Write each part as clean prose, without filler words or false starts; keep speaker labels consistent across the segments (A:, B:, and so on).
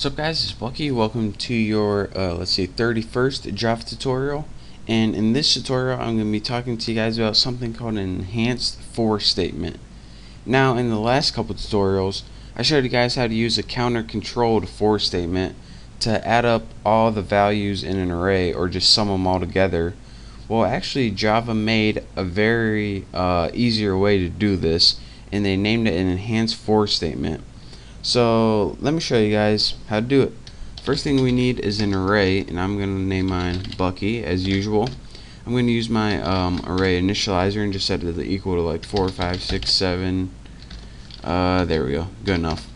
A: What's up guys, it's Bucky. Welcome to your, let's see, 31st Java tutorial. And in this tutorial I'm going to be talking to you guys about something called an enhanced for statement. Now in the last couple tutorials I showed you guys how to use a counter controlled for statement to add up all the values in an array or just sum them all together. Well, actually Java made a very easier way to do this, and they named it an enhanced for statement. So let me show you guys how to do it. First thing we need is an array, and I'm going to name mine Bucky as usual. I'm going to use my array initializer and just set it to equal to like 4, 5, 6, 7. There we go. Good enough.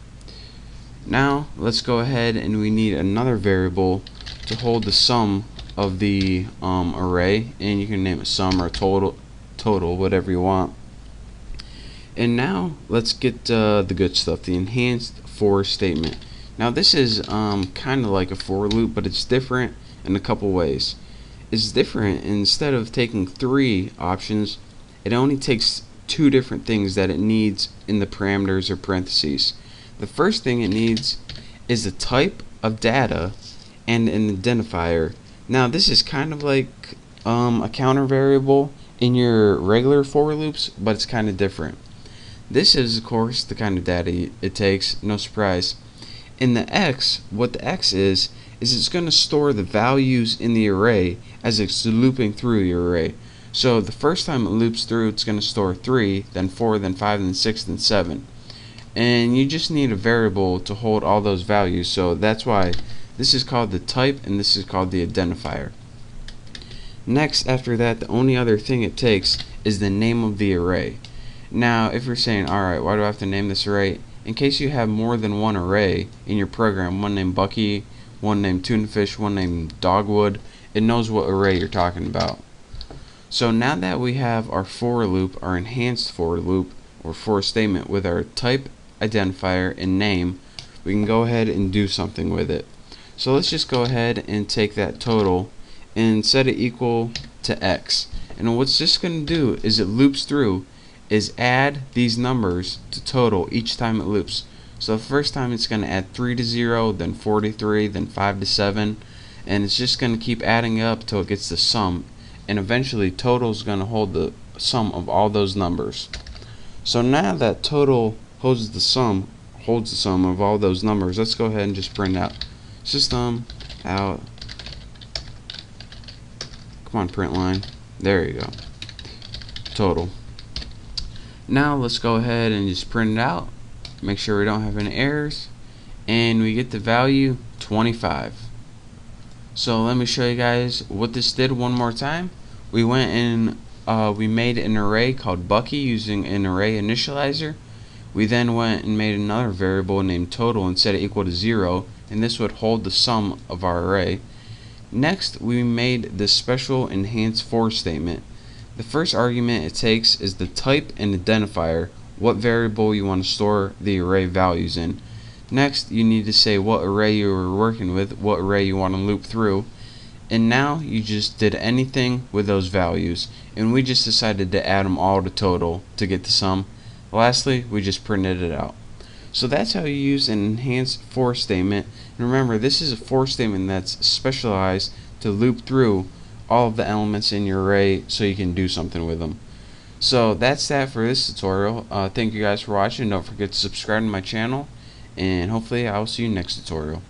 A: Now let's go ahead and we need another variable to hold the sum of the array, and you can name it sum or total, whatever you want. And now let's get the good stuff, the enhanced for statement. Now this is kind of like a for loop, but it's different in a couple ways. It's different. Instead of taking 3 options, it only takes 2 different things that it needs in the parameters or parentheses. The first thing it needs is a type of data and an identifier. Now this is kind of like a counter variable in your regular for loops, but it's kind of different. This is, of course, the kind of data it takes, no surprise. In the X, what the X is it's going to store the values in the array as it's looping through your array. So the first time it loops through, it's going to store 3, then 4, then 5, then 6, then 7. And you just need a variable to hold all those values, so that's why this is called the type and this is called the identifier. Next, after that, the only other thing it takes is the name of the array. Now if you're saying, alright, why do I have to name this array? In case you have more than one array in your program, one named Bucky, one named Tunafish, one named Dogwood, it knows what array you're talking about. So now that we have our for loop, our enhanced for loop or for statement with our type, identifier, and name, we can go ahead and do something with it. So let's just go ahead and take that total and set it equal to X. And what's this going to do is it loops through is add these numbers to total each time it loops. So the first time it's going to add 3 to 0, then 4 to 3, then 5 to 7, and it's just going to keep adding up till it gets the sum, and eventually total is going to hold the sum of all those numbers. So now that total holds the sum of all those numbers, let's go ahead and just print out system out. Come on, print line. There you go. Total. Now let's go ahead and just print it out, make sure we don't have any errors, and we get the value 25. So let me show you guys what this did one more time. We went and we made an array called Bucky using an array initializer. We then went and made another variable named total and set it equal to 0, and this would hold the sum of our array. Next we made this special enhanced for statement. The first argument it takes is the type and identifier, what variable you want to store the array values in. Next you need to say what array you are working with, what array you want to loop through, and now you just did anything with those values, and we just decided to add them all to total to get the sum. Lastly, we just printed it out. So that's how you use an enhanced for statement. And remember, this is a for statement that's specialized to loop through all of the elements in your array so you can do something with them. So that's that for this tutorial. Thank you guys for watching. Don't forget to subscribe to my channel, and hopefully I will see you next tutorial.